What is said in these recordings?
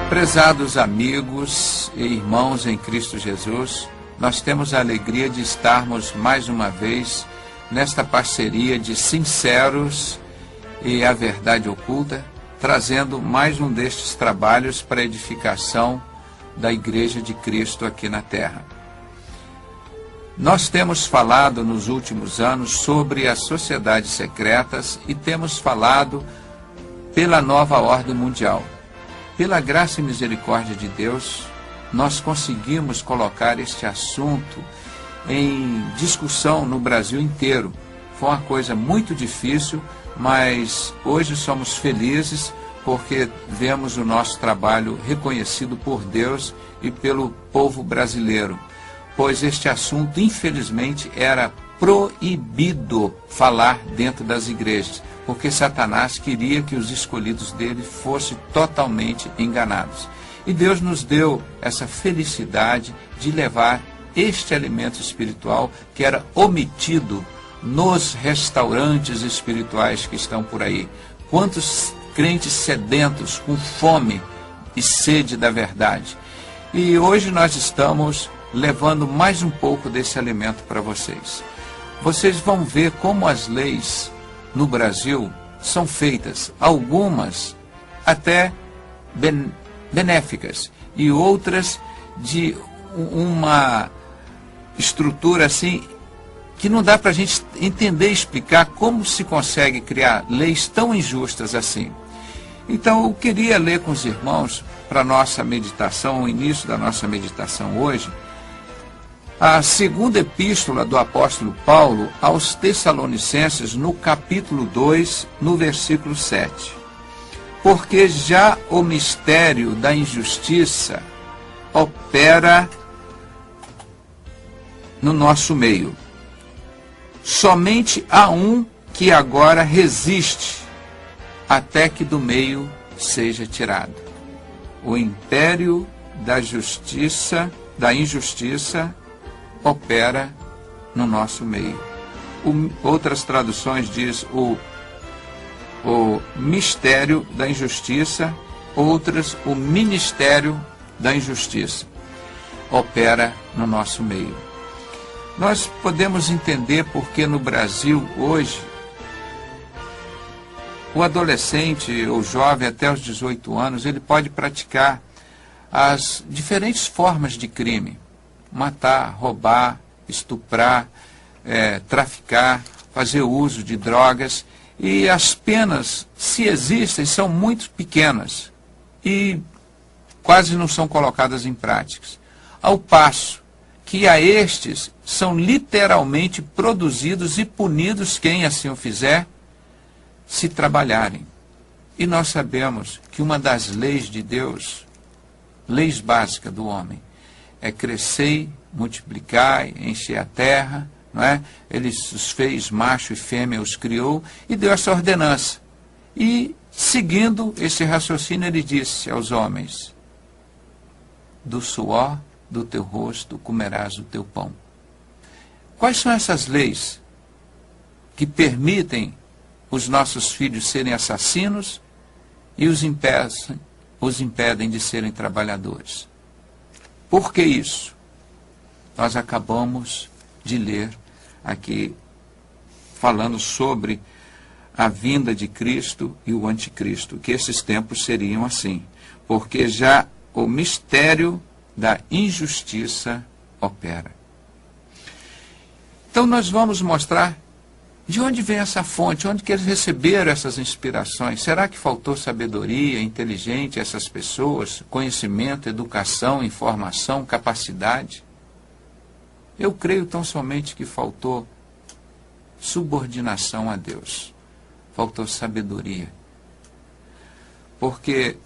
Prezados amigos e irmãos em Cristo Jesus, nós temos a alegria de estarmos mais uma vez nesta parceria de Sinceros e a Verdade Oculta, trazendo mais um destes trabalhos para a edificação da Igreja de Cristo aqui na Terra. Nós temos falado nos últimos anos sobre as sociedades secretas e temos falado pela nova ordem mundial. Pela graça e misericórdia de Deus, nós conseguimos colocar este assunto em discussão no Brasil inteiro. Foi uma coisa muito difícil, mas hoje somos felizes porque vemos o nosso trabalho reconhecido por Deus e pelo povo brasileiro, pois este assunto, infelizmente, era proibido falar dentro das igrejas, porque Satanás queria que os escolhidos dele fossem totalmente enganados. E Deus nos deu essa felicidade de levar este alimento espiritual que era omitido nos restaurantes espirituais que estão por aí. Quantos crentes sedentos, com fome e sede da verdade. E hoje nós estamos levando mais um pouco desse alimento para vocês. Vocês vão ver como as leis no Brasil são feitas, algumas até benéficas e outras de uma estrutura assim que não dá para a gente entender e explicar como se consegue criar leis tão injustas assim. Então eu queria ler com os irmãos para a nossa meditação, o início da nossa meditação hoje, a segunda epístola do apóstolo Paulo aos Tessalonicenses, no capítulo 2, no versículo 7. Porque já o mistério da injustiça opera no nosso meio. Somente há um que agora resiste, até que do meio seja tirado. O império da injustiça opera no nosso meio. Outras traduções diz o mistério da injustiça, outras o ministério da injustiça opera no nosso meio. Nós podemos entender porque no Brasil hoje o adolescente ou jovem até os 18 anos ele pode praticar as diferentes formas de crime. Matar, roubar, estuprar, traficar, fazer uso de drogas. E as penas, se existem, são muito pequenas e quase não são colocadas em práticas. Ao passo que a estes são literalmente produzidos e punidos quem assim o fizer, se trabalharem. E nós sabemos que uma das leis de Deus, leis básicas do homem, é crescer, multiplicar, encher a terra, não é? Ele os fez macho e fêmea, os criou e deu essa ordenança. E, seguindo esse raciocínio, ele disse aos homens: do suor do teu rosto comerás o teu pão. Quais são essas leis que permitem os nossos filhos serem assassinos e os impedem de serem trabalhadores? Por que isso? Nós acabamos de ler aqui, falando sobre a vinda de Cristo e o anticristo, que esses tempos seriam assim, porque já o mistério da injustiça opera. Então nós vamos mostrar de onde vem essa fonte, onde que eles receberam essas inspirações. Será que faltou sabedoria, inteligência a essas pessoas, conhecimento, educação, informação, capacidade? Eu creio tão somente que faltou subordinação a Deus. Faltou sabedoria. Porque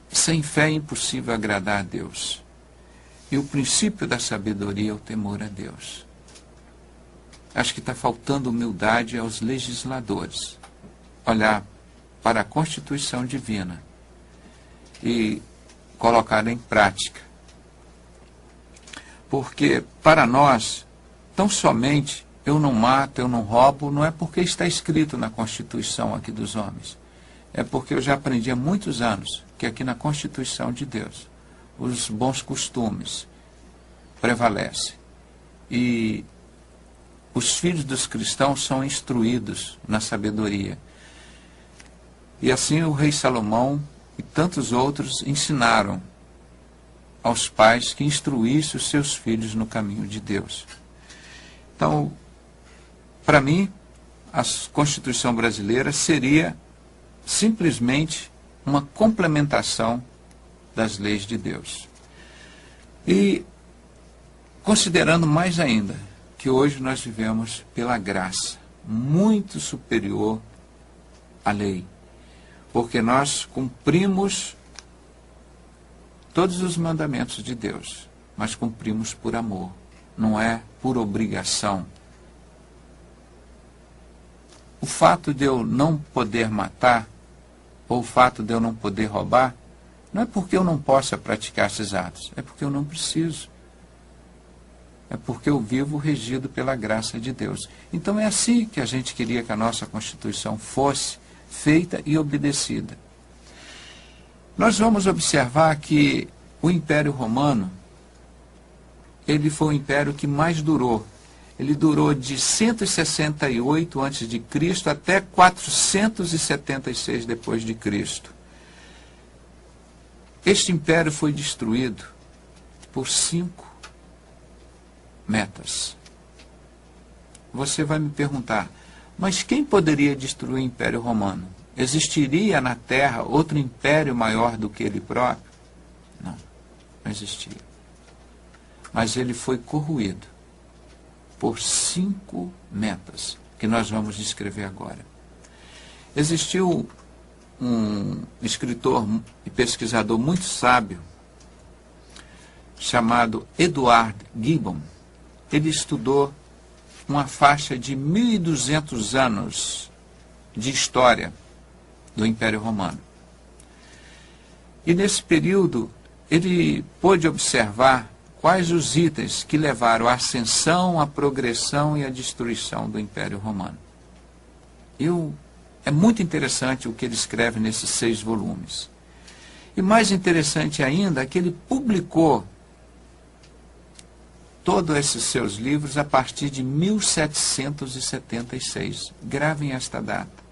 sem fé é impossível agradar a Deus. E o princípio da sabedoria é o temor a Deus. Acho que está faltando humildade aos legisladores. Olhar para a Constituição Divina e colocar em prática. Porque para nós, tão somente eu não mato, eu não roubo, não é porque está escrito na Constituição aqui dos homens. é porque eu já aprendi há muitos anos que aqui na Constituição de Deus, os bons costumes prevalecem. E os filhos dos cristãos são instruídos na sabedoria. E assim o rei Salomão e tantos outros ensinaram aos pais que instruíssem os seus filhos no caminho de Deus. Então, para mim, a Constituição brasileira seria simplesmente uma complementação das leis de Deus. E considerando mais ainda que hoje nós vivemos pela graça, muito superior à lei, porque nós cumprimos todos os mandamentos de Deus, mas cumprimos por amor, não é por obrigação. O fato de eu não poder matar, ou o fato de eu não poder roubar, não é porque eu não possa praticar esses atos, é porque eu não preciso. É porque eu vivo regido pela graça de Deus. Então é assim que a gente queria que a nossa Constituição fosse feita e obedecida. Nós vamos observar que o Império Romano, ele foi o império que mais durou. Ele durou de 168 a.C. até 476 depois de Cristo. Este império foi destruído por 5 metas. Você vai me perguntar, mas quem poderia destruir o Império Romano? Existiria na Terra outro império maior do que ele próprio? Não, não existia. Mas ele foi corroído por 5 metas, que nós vamos descrever agora. Existiu um escritor e pesquisador muito sábio, chamado Edward Gibbon. Ele estudou uma faixa de 1.200 anos de história do Império Romano. E nesse período, ele pôde observar quais os itens que levaram à ascensão, à progressão e à destruição do Império Romano. É muito interessante o que ele escreve nesses 6 volumes. E mais interessante ainda é que ele publicou todos esses seus livros a partir de 1776. Gravem esta data.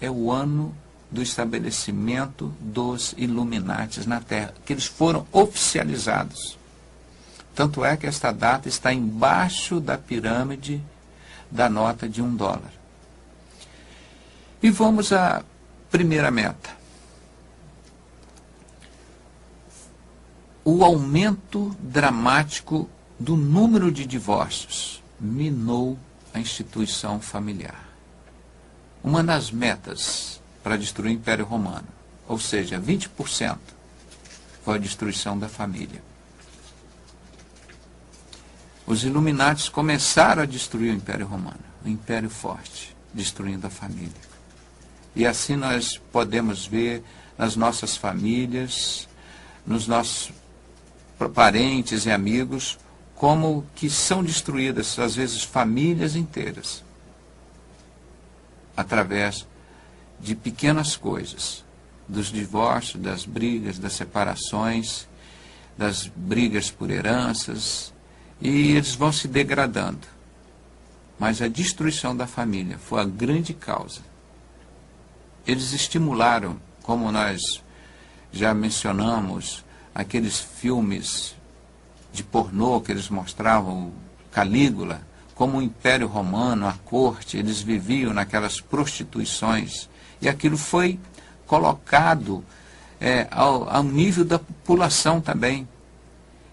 É o ano do estabelecimento dos Illuminatis na Terra, que eles foram oficializados. Tanto é que esta data está embaixo da pirâmide da nota de $1. E vamos à primeira meta. O aumento dramático do número de divórcios minou a instituição familiar. Uma das metas para destruir o Império Romano, ou seja, 20%, foi a destruição da família. Os Illuminatis começaram a destruir o Império Romano, o Império forte, destruindo a família. E assim nós podemos ver nas nossas famílias, nos nossos parentes e amigos, como que são destruídas, às vezes, famílias inteiras, através de pequenas coisas, dos divórcios, das brigas, das separações, das brigas por heranças, e eles vão se degradando. Mas a destruição da família foi a grande causa. Eles estimularam, como nós já mencionamos, aqueles filmes de pornô que eles mostravam, Calígula, como o Império Romano, a corte, eles viviam naquelas prostituições. E aquilo foi colocado ao nível da população também.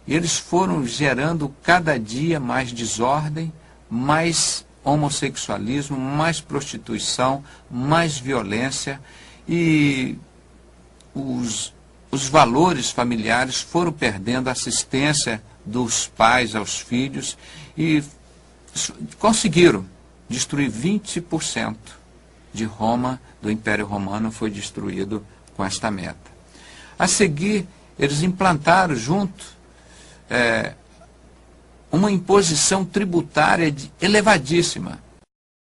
E eles foram gerando cada dia mais desordem, mais homossexualismo, mais prostituição, mais violência, e os valores familiares foram perdendo a assistência dos pais aos filhos e conseguiram destruir 20% de Roma, do Império Romano, foi destruído com esta meta. A seguir, eles implantaram junto uma imposição tributária elevadíssima.